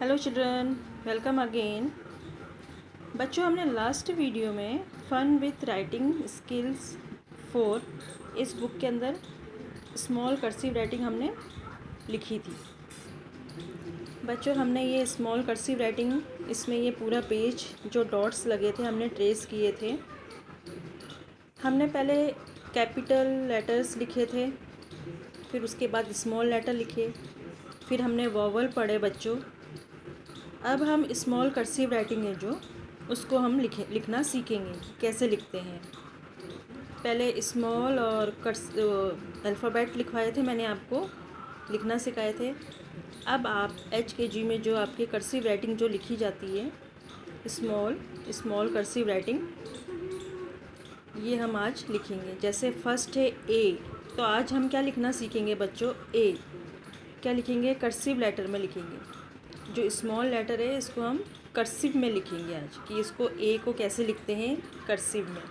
Hello children, welcome again. बच्चों, हमने last video में फन विथ राइटिंग स्किल्स 4 इस बुक के अंदर स्मॉल कर्सिव राइटिंग हमने लिखी थी। बच्चों, हमने ये स्मॉल कर्सिव राइटिंग, इसमें ये पूरा पेज जो डॉट्स लगे थे हमने ट्रेस किए थे। हमने पहले कैपिटल लेटर्स लिखे थे, फिर उसके बाद स्मॉल लेटर लिखे, फिर हमने वॉवल पढ़े बच्चों। अब हम स्मॉल कर्सिव राइटिंग है जो उसको हम लिखना सीखेंगे, कैसे लिखते हैं। पहले स्मॉल और अल्फ़ाबेट लिखवाए थे, मैंने आपको लिखना सिखाए थे। अब आप HKG में जो आपके कर्सिव राइटिंग जो लिखी जाती है स्मॉल कर्सिव राइटिंग, ये हम आज लिखेंगे। जैसे फर्स्ट है ए, तो आज हम क्या लिखना सीखेंगे बच्चों? ए क्या लिखेंगे? कर्सिव लेटर में लिखेंगे। जो स्मॉल लेटर है इसको हम कर्सिव में लिखेंगे आज, कि इसको ए को कैसे लिखते हैं कर्सिव में।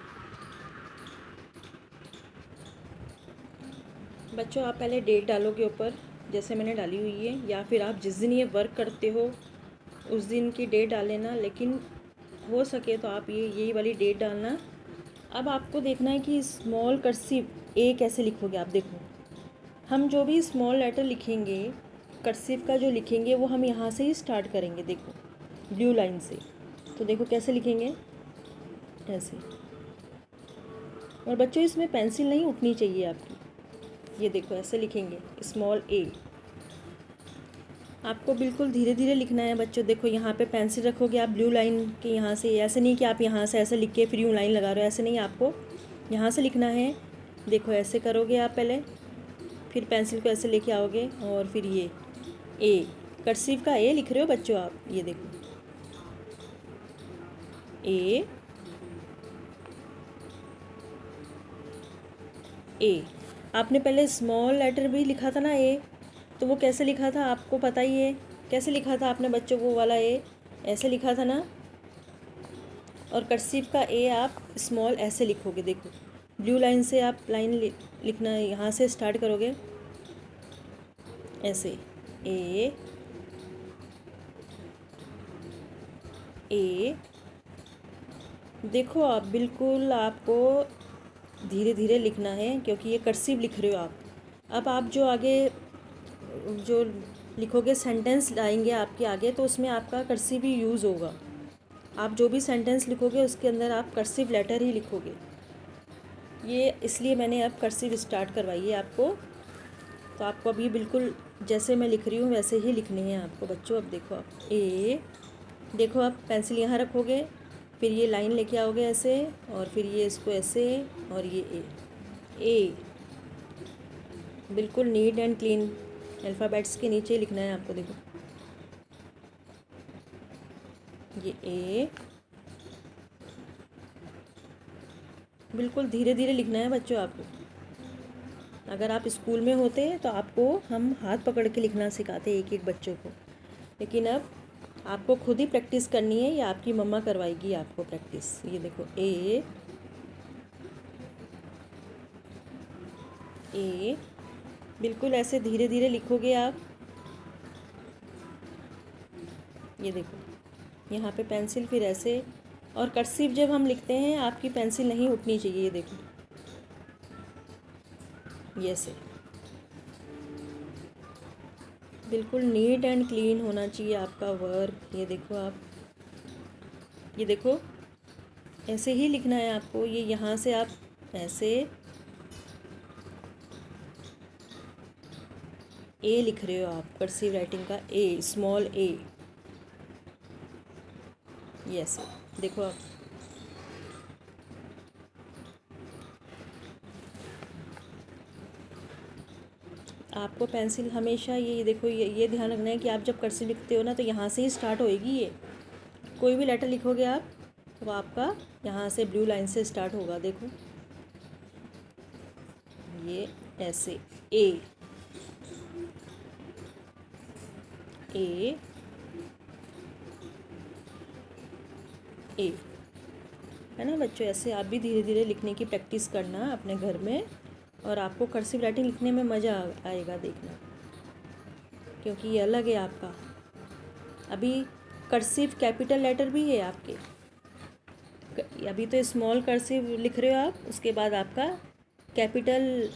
बच्चों, आप पहले डेट डालोगे ऊपर, जैसे मैंने डाली हुई है, या फिर आप जिस दिन ये वर्क करते हो उस दिन की डेट डाल लेना, लेकिन हो सके तो आप ये यही वाली डेट डालना। अब आपको देखना है कि स्मॉल कर्सिव ए कैसे लिखोगे। आप देखो, हम जो भी स्मॉल लेटर लिखेंगे कर्सिव का जो लिखेंगे वो हम यहाँ से ही स्टार्ट करेंगे। देखो, ब्लू लाइन से। तो देखो कैसे लिखेंगे, ऐसे। और बच्चों, इसमें पेंसिल नहीं उठनी चाहिए आपकी। ये देखो ऐसे लिखेंगे स्मॉल ए। आपको बिल्कुल धीरे धीरे लिखना है बच्चों। देखो यहाँ पे पेंसिल रखोगे आप ब्लू लाइन के यहाँ से, ऐसे नहीं कि आप यहाँ से ऐसे लिख के फिर यूँ लाइन लगा रहे हो, ऐसे नहीं, आपको यहाँ से लिखना है। देखो ऐसे करोगे आप पहले, फिर पेंसिल को ऐसे लेके आओगे और फिर ये ए, कर्सिव का ए लिख रहे हो बच्चों आप। ये देखो ए। आपने पहले स्मॉल लेटर भी लिखा था ना ए, तो वो कैसे लिखा था आपको पता ही है। कैसे लिखा था आपने बच्चों वो वाला ए? ऐसे लिखा था ना। और कर्सिव का ए आप स्मॉल ऐसे लिखोगे। देखो ब्लू लाइन से आप लाइन लिखना, यहाँ से स्टार्ट करोगे ऐसे ए ए। देखो आप बिल्कुल आपको धीरे धीरे लिखना है, क्योंकि ये कर्सिव लिख रहे हो आप। अब आप जो आगे जो लिखोगे, सेंटेंस लाएंगे आपके आगे, तो उसमें आपका कर्सिव ही यूज़ होगा। आप जो भी सेंटेंस लिखोगे उसके अंदर आप कर्सिव लेटर ही लिखोगे। ये इसलिए मैंने अब कर्सिव स्टार्ट करवाई है आपको। तो आपको अभी बिल्कुल जैसे मैं लिख रही हूँ वैसे ही लिखनी है आपको बच्चों। अब देखो आप ए, देखो आप पेंसिल यहाँ रखोगे, फिर ये लाइन लेके आओगे ऐसे, और फिर ये इसको ऐसे, और ये ए बिल्कुल नीट एंड क्लीन अल्फ़ाबेट्स के नीचे लिखना है आपको। देखो ये ए, बिल्कुल धीरे धीरे लिखना है बच्चों आपको। अगर आप स्कूल में होते तो आपको हम हाथ पकड़ के लिखना सिखाते एक एक बच्चों को, लेकिन अब आपको खुद ही प्रैक्टिस करनी है, या आपकी मम्मा करवाएगी आपको प्रैक्टिस। ये देखो ए ए, बिल्कुल ऐसे धीरे धीरे लिखोगे आप। ये देखो यहाँ पे पेंसिल, फिर ऐसे। और कर्सिव जब हम लिखते हैं आपकी पेंसिल नहीं उठनी चाहिए। ये देखो ये ऐसे बिल्कुल नीट एंड क्लीन होना चाहिए आपका वर्क। ये देखो आप, ये देखो ऐसे ही लिखना है आपको। ये यहाँ से आप ऐसे ए लिख रहे हो आप, कर्सिव राइटिंग का ए, स्मॉल ए। यस, देखो आप आपको पेंसिल हमेशा ये देखो, ये ध्यान रखना है कि आप जब कर्सिव लिखते हो ना, तो यहाँ से ही स्टार्ट होएगी। ये कोई भी लेटर लिखोगे आप तो आपका यहाँ से ब्लू लाइन से स्टार्ट होगा। देखो ये ऐसे ए ए ए, है ना बच्चों। ऐसे आप भी धीरे धीरे लिखने की प्रैक्टिस करना अपने घर में, और आपको कर्सिव राइटिंग लिखने में मज़ा आएगा देखना, क्योंकि ये अलग है आपका। अभी कर्सिव कैपिटल लेटर भी है आपके, अभी तो स्मॉल कर्सिव लिख रहे हो आप, उसके बाद आपका कैपिटल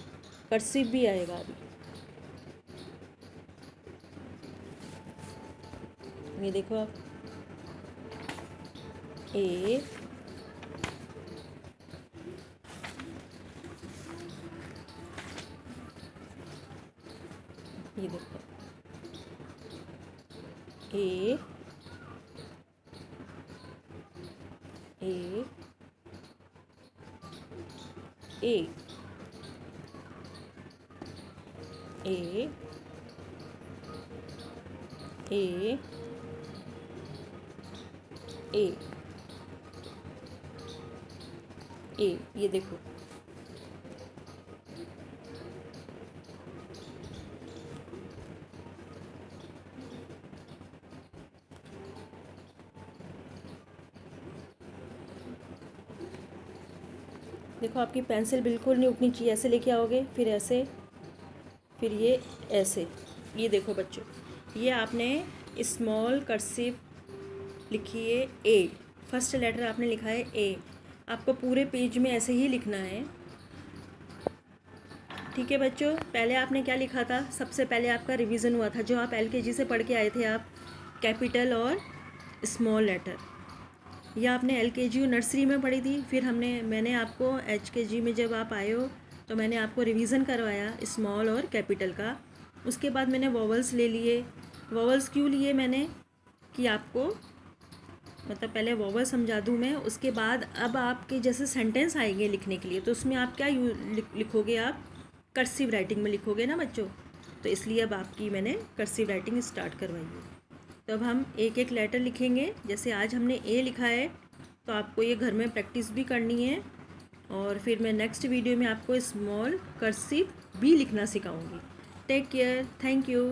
कर्सिव भी आएगा अभी। ये देखो आप, ए, ये देखो ए, ए, ए, ए, ए, ए, ए, ये देखो देखो आपकी पेंसिल बिल्कुल नहीं उठनी चाहिए, ऐसे लेके आओगे, फिर ऐसे, फिर ये ऐसे। ये देखो बच्चों, ये आपने स्मॉल कर्सिव लिखी है ए, फर्स्ट लेटर आपने लिखा है ए, आपको पूरे पेज में ऐसे ही लिखना है। ठीक है बच्चों, पहले आपने क्या लिखा था, सबसे पहले आपका रिवीजन हुआ था, जो आप एलकेजी से पढ़ के आए थे आप, कैपिटल और स्मॉल लेटर, यह आपने एलकेजी और नर्सरी में पढ़ी थी। फिर मैंने आपको एचकेजी में जब आप आए हो तो मैंने आपको रिवीजन करवाया स्मॉल और कैपिटल का। उसके बाद मैंने वॉवल्स ले लिए। वॉवल्स क्यों लिए मैंने, कि आपको मतलब पहले वॉवल समझा दूँ मैं, उसके बाद अब आपके जैसे सेंटेंस आएंगे लिखने के लिए, तो उसमें आप क्या लिखोगे, आप कर्सिव राइटिंग में लिखोगे ना बच्चों, तो इसलिए अब आपकी मैंने कर्सिव राइटिंग स्टार्ट करवाई है। तो अब हम एक एक लेटर लिखेंगे, जैसे आज हमने ए लिखा है, तो आपको ये घर में प्रैक्टिस भी करनी है, और फिर मैं नेक्स्ट वीडियो में आपको स्मॉल कर्सिव भी लिखना सिखाऊंगी। Take care, thank you.